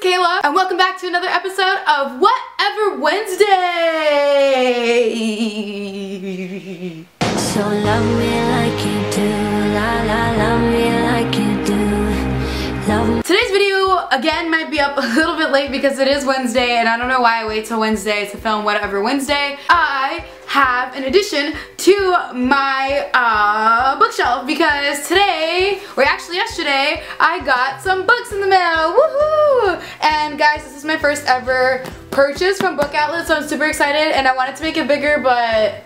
Kayla, and welcome back to another episode of Whatever Wednesday. So love me like you do, love me like you do, love me. Today's video, again, might be up a little bit late because it is Wednesday, and I don't know why I wait till Wednesday to film Whatever Wednesday. I have an addition to my bookshelf because today, or actually yesterday, I got some books in the mail. Woohoo! And guys, this is my first ever purchase from Book Outlet, so I'm super excited, and I wanted to make it bigger, but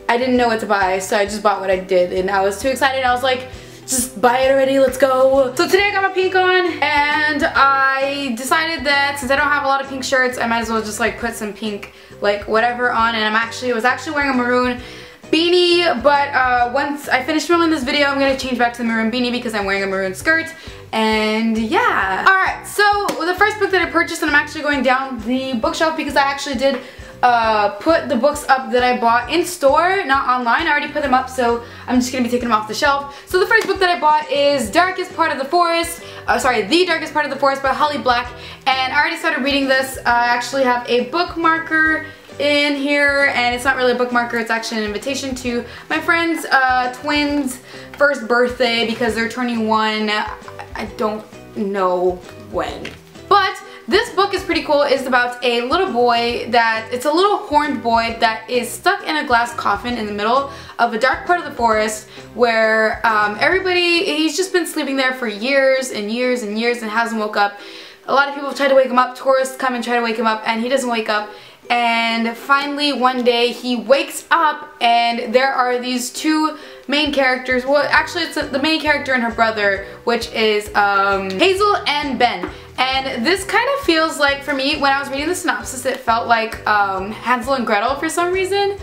I didn't know what to buy, so I just bought what I did, and I was too excited. I was like, just buy it already, let's go. So today I got my pink on, and I decided that since I don't have a lot of pink shirts, I might as well just like put some pink like whatever on, and I was actually wearing a maroon beanie, but once I finish filming this video, I'm gonna change back to the maroon beanie because I'm wearing a maroon skirt, and yeah. Alright, so the first book that I purchased, and I'm actually going down the bookshelf because I actually did put the books up that I bought in store, not online. I already put them up, so I'm just gonna be taking them off the shelf. So the first book that I bought is The Darkest Part of the Forest by Holly Black, and I already started reading this. I actually have a bookmarker in here, and it's not really a bookmarker, it's actually an invitation to my friend's twins' first birthday because they're turning 1. I don't know when. But this book is pretty cool. It's about a little boy it's a little horned boy that is stuck in a glass coffin in the middle of a dark part of the forest where he's just been sleeping there for years and years and years and hasn't woke up. A lot of people try to wake him up, tourists come and try to wake him up, and he doesn't wake up. And finally one day he wakes up, and there are these two main characters. Well, actually it's the main character and her brother, which is Hazel and Ben. And this kind of feels like, for me, when I was reading the synopsis, it felt like Hansel and Gretel for some reason.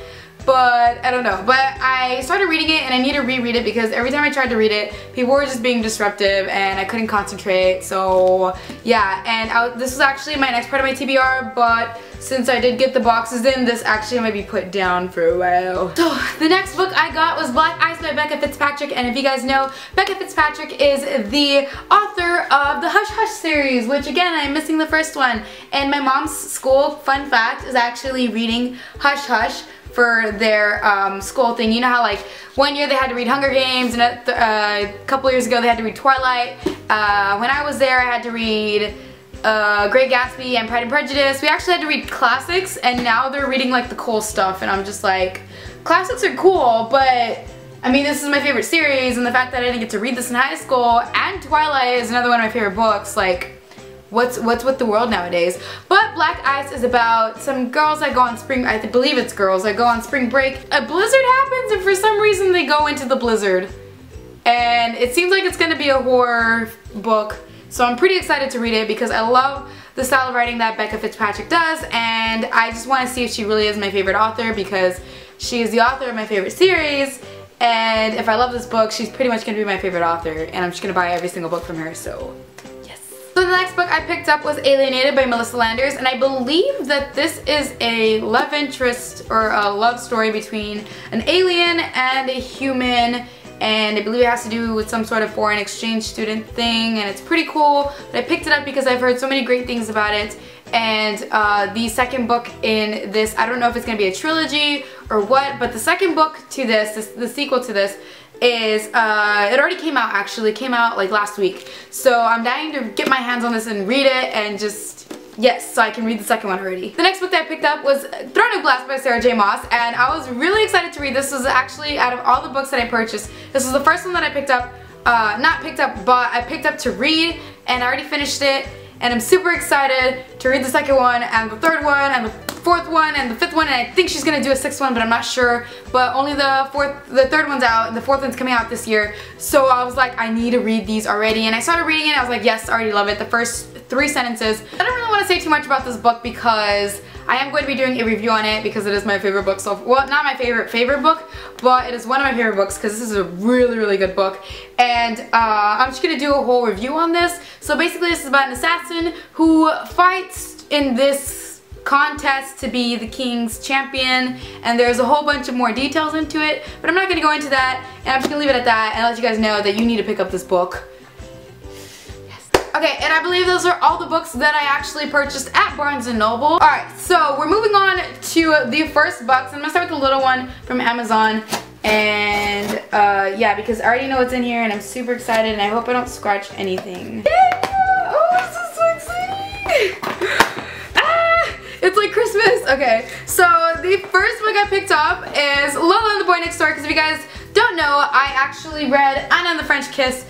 But I don't know. But I started reading it, and I need to reread it because every time I tried to read it, people were just being disruptive and I couldn't concentrate. So yeah, and this was actually my next part of my TBR, but since I did get the boxes in, this actually might be put down for a while. So the next book I got was Black Ice by Becca Fitzpatrick, and if you guys know, Becca Fitzpatrick is the author of the Hush Hush series, which again, I'm missing the first one. And my mom's school, fun fact, is actually reading Hush Hush for their school thing. You know how like one year they had to read Hunger Games, and a couple years ago they had to read Twilight. When I was there, I had to read Great Gatsby and Pride and Prejudice. We actually had to read classics, and now they're reading like the cool stuff, and I'm just like, classics are cool, but I mean, this is my favorite series, and the fact that I didn't get to read this in high school, and Twilight is another one of my favorite books, like, what's with the world nowadays? But Black Ice is about some girls that go on spring, I believe it's girls, that go on spring break. A blizzard happens, and for some reason they go into the blizzard. And it seems like it's gonna be a horror book, so I'm pretty excited to read it because I love the style of writing that Becca Fitzpatrick does, and I just want to see if she really is my favorite author because she is the author of my favorite series, and if I love this book, she's pretty much gonna be my favorite author, and I'm just gonna buy every single book from her, so So the next book I picked up was Alienated by Melissa Landers, and I believe that this is a love interest or a love story between an alien and a human, and I believe it has to do with some sort of foreign exchange student thing, and it's pretty cool. But I picked it up because I've heard so many great things about it, and the second book in this, I don't know if it's going to be a trilogy or what, but the second book to this, the sequel to this, is, it already came out actually, came out like last week. So I'm dying to get my hands on this and read it and just, yes, so I can read the second one already. The next book that I picked up was Throne of Glass by Sarah J. Maas, and I was really excited to read this. This was actually, out of all the books that I purchased, this was the first one that I picked up, but I picked up to read, and I already finished it, and I'm super excited to read the second one, and the third one, and the fourth one, and the fifth one, and I think she's gonna do a sixth one, but I'm not sure. But only the third one's out, and the fourth one's coming out this year. So I was like, I need to read these already, and I started reading it. I was like, yes, I already love it. The first 3 sentences. I don't really want to say too much about this book because I am going to be doing a review on it because it is my favorite book. So, well, not my favorite book, but it is one of my favorite books because this is a really, really good book. And I'm just gonna do a whole review on this. So basically, this is about an assassin who fights in this contest to be the king's champion, and there's a whole bunch of more details into it, but I'm not going to go into that, and I'm just going to leave it at that and let you guys know that you need to pick up this book. Yes. Okay, and I believe those are all the books that I actually purchased at Barnes & Noble. Alright, so we're moving on to the first box. I'm gonna start with the little one from Amazon. And yeah, because I already know what's in here and I'm super excited and I hope I don't scratch anything. Yeah! Oh, this is so exciting! It's like Christmas. Okay, so the first book I picked up is Lola and the Boy Next Door, because if you guys don't know, I actually read Anna and the French Kiss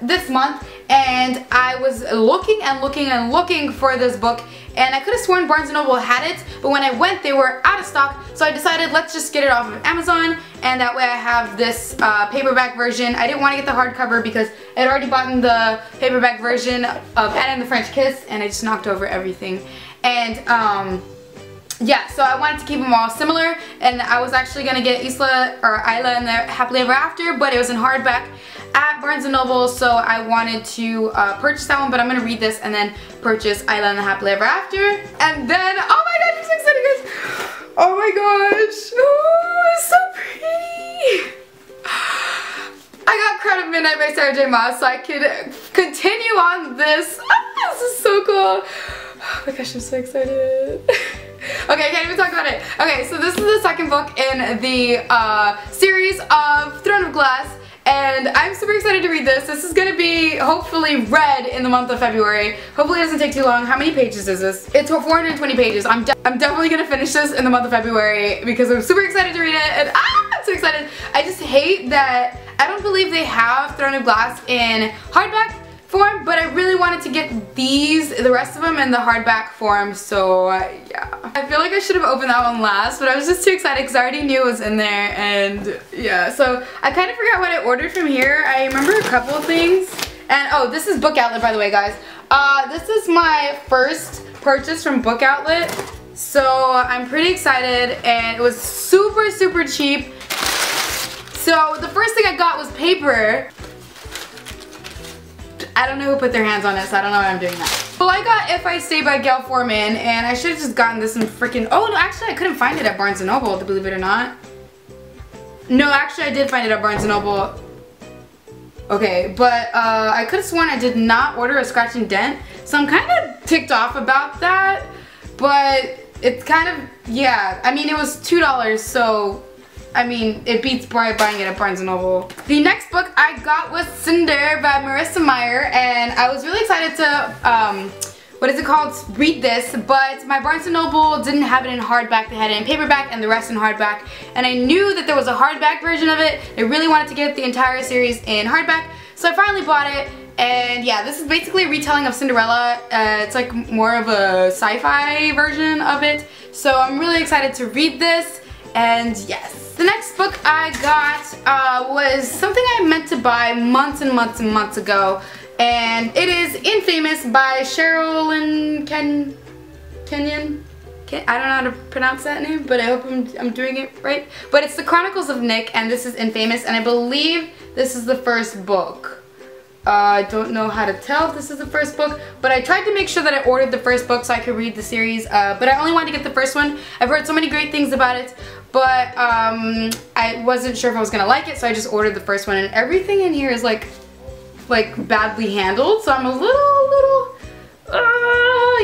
this month, and I was looking and looking and looking for this book, and I could have sworn Barnes & Noble had it, but when I went they were out of stock, so I decided let's just get it off of Amazon, and that way I have this paperback version. I didn't want to get the hardcover because I had already bought the paperback version of Anna and the French Kiss, and I just knocked over everything. And yeah, so I wanted to keep them all similar, and I was actually going to get Isla and the Happily Ever After, but it was in hardback at Barnes & Noble, so I wanted to purchase that one, but I'm going to read this and then purchase Isla and the Happily Ever After. And then, oh my gosh, I'm so excited, guys! Oh my gosh! Oh, it's so pretty! I got Crown of Midnight by Sarah J. Maas, so I could continue on this. Ah, this is so cool! Oh my gosh, I'm so excited. Okay, I can't even talk about it. Okay, so this is the second book in the series of Throne of Glass, and I'm super excited to read this. This is going to be hopefully read in the month of February. Hopefully it doesn't take too long. How many pages is this? It's 420 pages. I'm definitely going to finish this in the month of February because I'm super excited to read it, and I'm so excited. I just hate that I don't believe they have Throne of Glass in hardback form, but I really wanted to get the rest of them in the hardback form, so yeah. I feel like I should have opened that one last, but I was just too excited because I already knew it was in there, and yeah. So I kind of forgot what I ordered from here. I remember a couple of things, and oh, this is Book Outlet, by the way, guys. This is my first purchase from Book Outlet, so I'm pretty excited, and it was super, super cheap. So the first thing I got was paper. I don't know who put their hands on it, so I don't know why I'm doing that. Well, I got If I Stay by Gail Forman, and I should have just gotten this in freaking... Oh, no, actually, I couldn't find it at Barnes & Noble, believe it or not. No, actually, I did find it at Barnes & Noble. Okay, but I could have sworn I did not order a scratch and dent, so I'm kind of ticked off about that, but it's kind of... Yeah, I mean, it was $2, so... I mean, it beats buying it at Barnes & Noble. The next book I got was Cinder by Marissa Meyer, and I was really excited to, what is it called, read this, but my Barnes & Noble didn't have it in hardback. They had it in paperback and the rest in hardback, and I knew that there was a hardback version of it. I really wanted to get the entire series in hardback, so I finally bought it. And yeah, this is basically a retelling of Cinderella. It's like more of a sci-fi version of it, so I'm really excited to read this, and yes. The next book I got was something I meant to buy months and months and months ago, and it is Infamous by Sherilyn Kenyon. I don't know how to pronounce that name, but I hope I'm doing it right. But it's the Chronicles of Nick, and this is Infamous, and I believe this is the first book. I don't know how to tell if this is the first book, but I tried to make sure that I ordered the first book so I could read the series, but I only wanted to get the first one. I've heard so many great things about it, but I wasn't sure if I was gonna like it, so I just ordered the first one, and everything in here is like badly handled, so I'm a little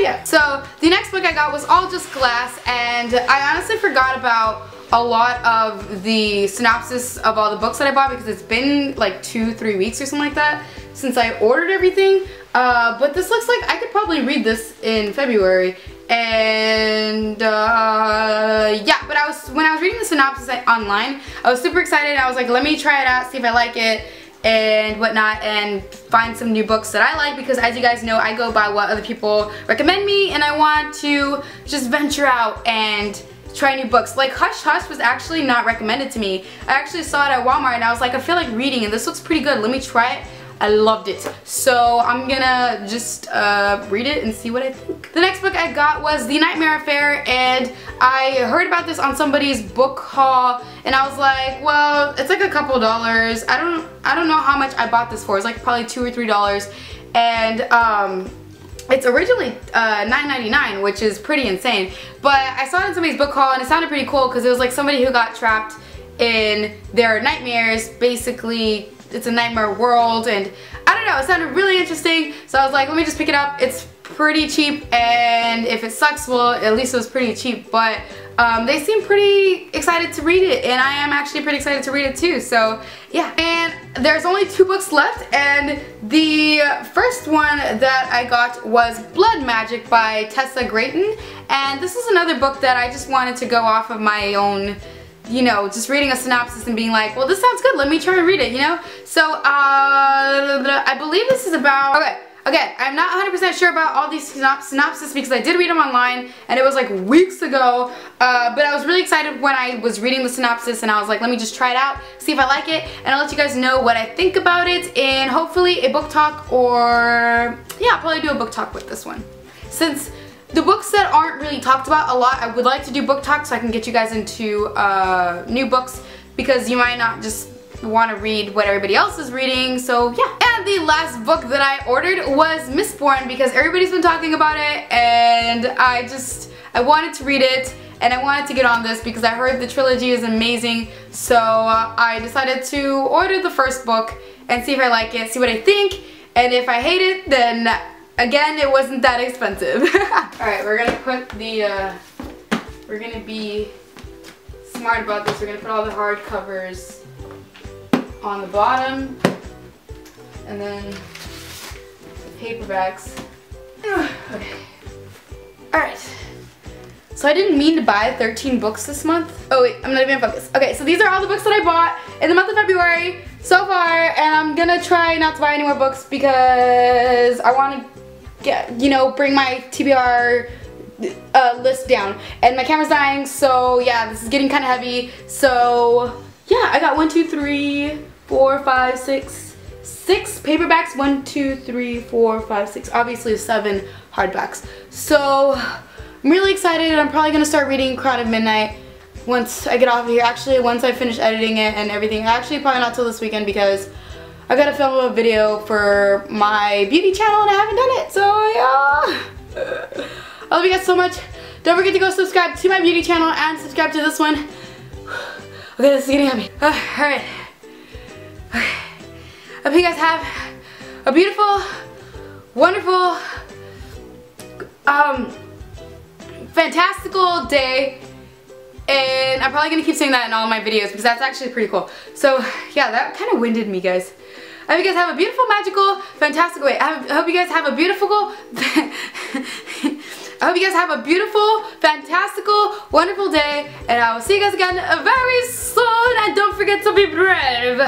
yeah. So the next book I got was All Just Glass, and I honestly forgot about a lot of the synopsis of all the books that I bought because it's been like 2-3 weeks or something like that since I ordered everything, but this looks like I could probably read this in February, and yeah, but when I was reading the synopsis online, I was super excited. I was like, let me try it out, see if I like it and whatnot, and find some new books that I like, because as you guys know, I go by what other people recommend me, and I want to just venture out and try new books. Like Hush Hush was actually not recommended to me. I actually saw it at Walmart and I was like, I feel like reading and this looks pretty good, let me try it. I loved it. So I'm gonna just read it and see what I think. The next book I got was The Nightmare Affair, and I heard about this on somebody's book haul, and I was like, well, it's like a couple dollars. I don't know how much I bought this for. It's like probably $2 or $3, and it's originally $9.99, which is pretty insane. But I saw it in somebody's book haul and it sounded pretty cool because it was like somebody who got trapped in their nightmares. Basically, it's a nightmare world, and I don't know, it sounded really interesting, so I was like, let me just pick it up. It's pretty cheap, and if it sucks, well, at least it was pretty cheap, but they seem pretty excited to read it, and I am actually pretty excited to read it too, so yeah. And there's only 2 books left, and the first one that I got was Blood Magic by Tessa Grayton, and this is another book that I just wanted to go off of my own, you know, just reading a synopsis and being like, well, this sounds good, let me try and read it, you know? So, I believe this is about, okay, again, I'm not 100% sure about all these synopses because I did read them online and it was like weeks ago, but I was really excited when I was reading the synopsis and I was like, let me just try it out, see if I like it, and I'll let you guys know what I think about it in hopefully a book talk, or yeah, I'll probably do a book talk with this one. Since the books that aren't really talked about a lot, I would like to do book talks so I can get you guys into new books, because you might not just want to read what everybody else is reading, so yeah. And the last book that I ordered was Mistborn because everybody's been talking about it, and I wanted to read it, and I wanted to get on this because I heard the trilogy is amazing, so I decided to order the first book and see if I like it, see what I think, and if I hate it, then again, it wasn't that expensive. Alright, we're gonna put the, we're gonna be smart about this. We're gonna put all the hard covers on the bottom, and then the paperbacks. Okay. Alright. So I didn't mean to buy 13 books this month. Oh wait, I'm not even focused. Okay, so these are all the books that I bought in the month of February so far, and I'm gonna try not to buy any more books because I want to get, you know, bring my TBR list down, and my camera's dying, so yeah, this is getting kind of heavy. So yeah, I got 1, 2, 3, 4, 5, 6 paperbacks, 1, 2, 3, 4, 5, 6, obviously 7 hardbacks. So I'm really excited, and I'm probably gonna start reading Crown of Midnight once I get off of here. Actually, once I finish editing it and everything. Actually, probably not till this weekend because I gotta film a video for my beauty channel and I haven't done it, so yeah. I love you guys so much. Don't forget to go subscribe to my beauty channel and subscribe to this one. Okay, this is getting heavy. Alright. Hope you guys have a beautiful, wonderful, fantastical day. And I'm probably going to keep saying that in all my videos because that's actually pretty cool. So yeah, that kind of winded me, guys. I hope you guys have a beautiful, magical, fantastical, wait, I hope you guys have a beautiful, I hope you guys have a beautiful, fantastical, wonderful day, and I will see you guys again very soon, and don't forget to be brave.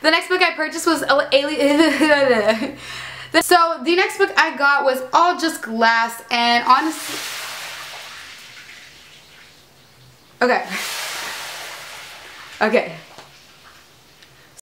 The next book I purchased was Alien. So the next book I got was All Just Glass, and honestly, okay.